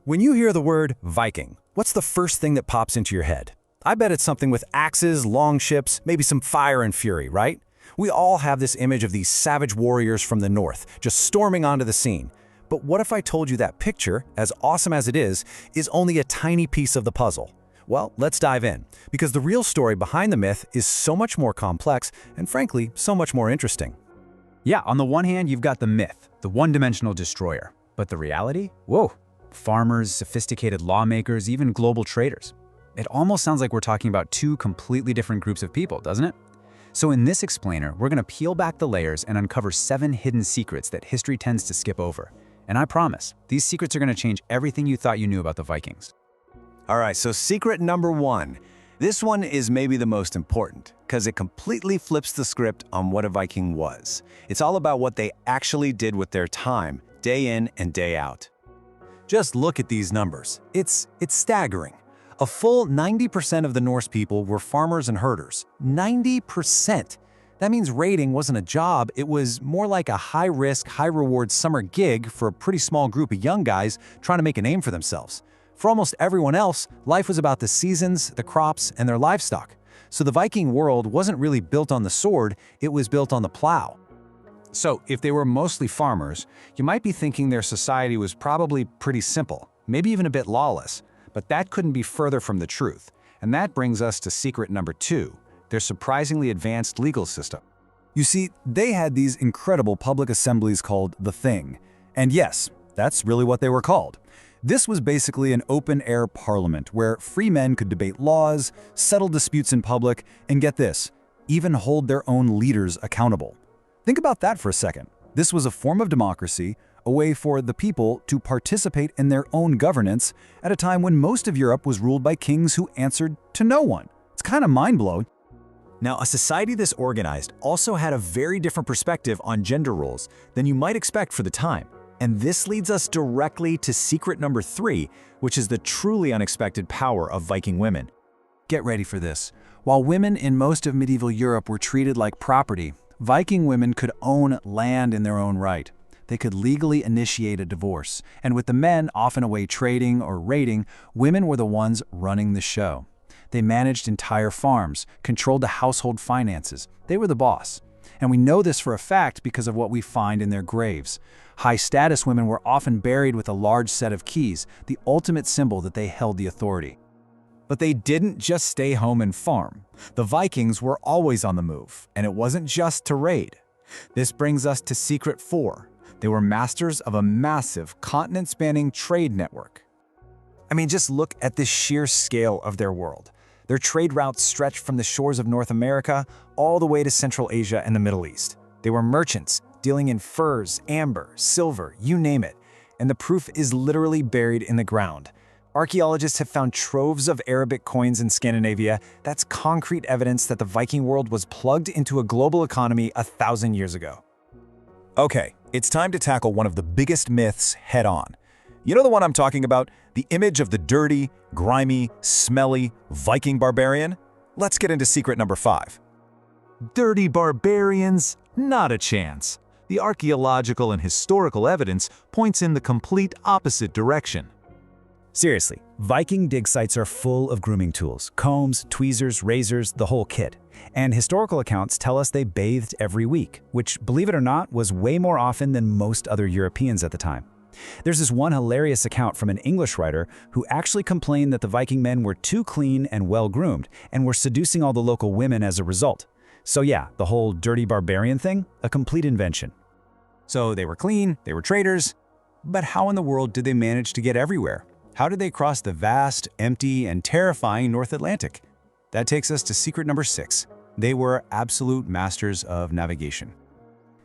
When you hear the word Viking, what's the first thing that pops into your head? I bet it's something with axes, long ships, maybe some fire and fury, right? We all have this image of these savage warriors from the north, just storming onto the scene. But what if I told you that picture, as awesome as it is only a tiny piece of the puzzle? Well, let's dive in, because the real story behind the myth is so much more complex and, frankly, so much more interesting. Yeah, on the one hand, you've got the myth, the one-dimensional destroyer. But the reality? Whoa. Farmers, sophisticated lawmakers, even global traders. It almost sounds like we're talking about two completely different groups of people, doesn't it? So in this explainer, we're going to peel back the layers and uncover 7 hidden secrets that history tends to skip over. And I promise, these secrets are going to change everything you thought you knew about the Vikings. All right, so secret number 1. This one is maybe the most important, because it completely flips the script on what a Viking was. It's all about what they actually did with their time, day in and day out. Just look at these numbers. It's staggering. A full 90% of the Norse people were farmers and herders. 90%! That means raiding wasn't a job, it was more like a high-risk, high-reward summer gig for a pretty small group of young guys trying to make a name for themselves. For almost everyone else, life was about the seasons, the crops, and their livestock. So the Viking world wasn't really built on the sword, it was built on the plow. So if they were mostly farmers, you might be thinking their society was probably pretty simple, maybe even a bit lawless. But that couldn't be further from the truth. And that brings us to secret number 2, their surprisingly advanced legal system. You see, they had these incredible public assemblies called the Thing. And yes, that's really what they were called. This was basically an open-air parliament where free men could debate laws, settle disputes in public, and get this, even hold their own leaders accountable. Think about that for a second. This was a form of democracy, a way for the people to participate in their own governance at a time when most of Europe was ruled by kings who answered to no one. It's kind of mind-blowing. Now, a society this organized also had a very different perspective on gender roles than you might expect for the time. And this leads us directly to secret number 3, which is the truly unexpected power of Viking women. Get ready for this. While women in most of medieval Europe were treated like property, Viking women could own land in their own right. They could legally initiate a divorce, and with the men often away trading or raiding, women were the ones running the show. They managed entire farms, controlled the household finances. They were the boss. And we know this for a fact because of what we find in their graves. High-status women were often buried with a large set of keys, the ultimate symbol that they held the authority. But they didn't just stay home and farm. The Vikings were always on the move, and it wasn't just to raid. This brings us to secret 4. They were masters of a massive, continent-spanning trade network. I mean, just look at the sheer scale of their world. Their trade routes stretched from the shores of North America all the way to Central Asia and the Middle East. They were merchants, dealing in furs, amber, silver, you name it. And the proof is literally buried in the ground. Archaeologists have found troves of Arabic coins in Scandinavia. That's concrete evidence that the Viking world was plugged into a global economy 1,000 years ago. Okay, it's time to tackle one of the biggest myths head-on. You know the one I'm talking about? The image of the dirty, grimy, smelly Viking barbarian? Let's get into secret number 5. Dirty barbarians? Not a chance. The archaeological and historical evidence points in the complete opposite direction. Seriously, Viking dig sites are full of grooming tools, combs, tweezers, razors, the whole kit. And historical accounts tell us they bathed every week, which, believe it or not, was way more often than most other Europeans at the time. There's this one hilarious account from an English writer who actually complained that the Viking men were too clean and well-groomed and were seducing all the local women as a result. So yeah, the whole dirty barbarian thing, a complete invention. So they were clean, they were traders, but how in the world did they manage to get everywhere? How did they cross the vast, empty, and terrifying North Atlantic? That takes us to secret number 6. They were absolute masters of navigation.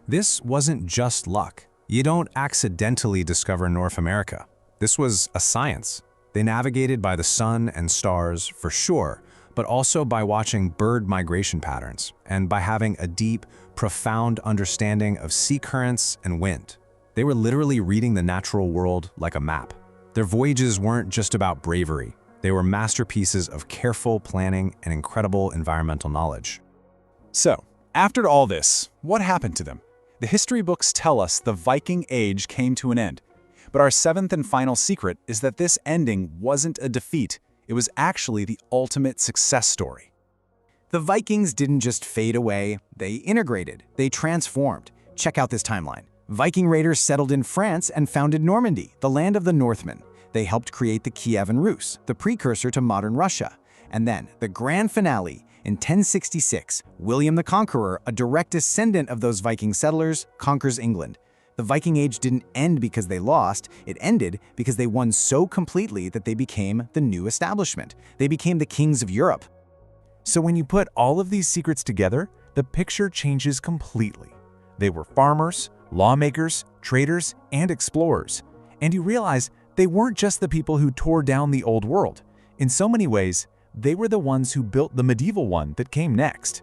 This wasn't just luck. You don't accidentally discover North America. This was a science. They navigated by the sun and stars for sure, but also by watching bird migration patterns and by having a deep, profound understanding of sea currents and wind. They were literally reading the natural world like a map. Their voyages weren't just about bravery. They were masterpieces of careful planning and incredible environmental knowledge. So, after all this, what happened to them? The history books tell us the Viking Age came to an end. But our seventh and final secret is that this ending wasn't a defeat. It was actually the ultimate success story. The Vikings didn't just fade away, they integrated, they transformed. Check out this timeline. Viking raiders settled in France and founded Normandy, the land of the Northmen. They helped create the Kievan Rus, the precursor to modern Russia. And then, the grand finale, in 1066, William the Conqueror, a direct descendant of those Viking settlers, conquers England. The Viking Age didn't end because they lost, it ended because they won so completely that they became the new establishment. They became the kings of Europe. So when you put all of these secrets together, the picture changes completely. They were farmers, lawmakers, traders, and explorers. And you realize they weren't just the people who tore down the old world. In so many ways, they were the ones who built the medieval one that came next.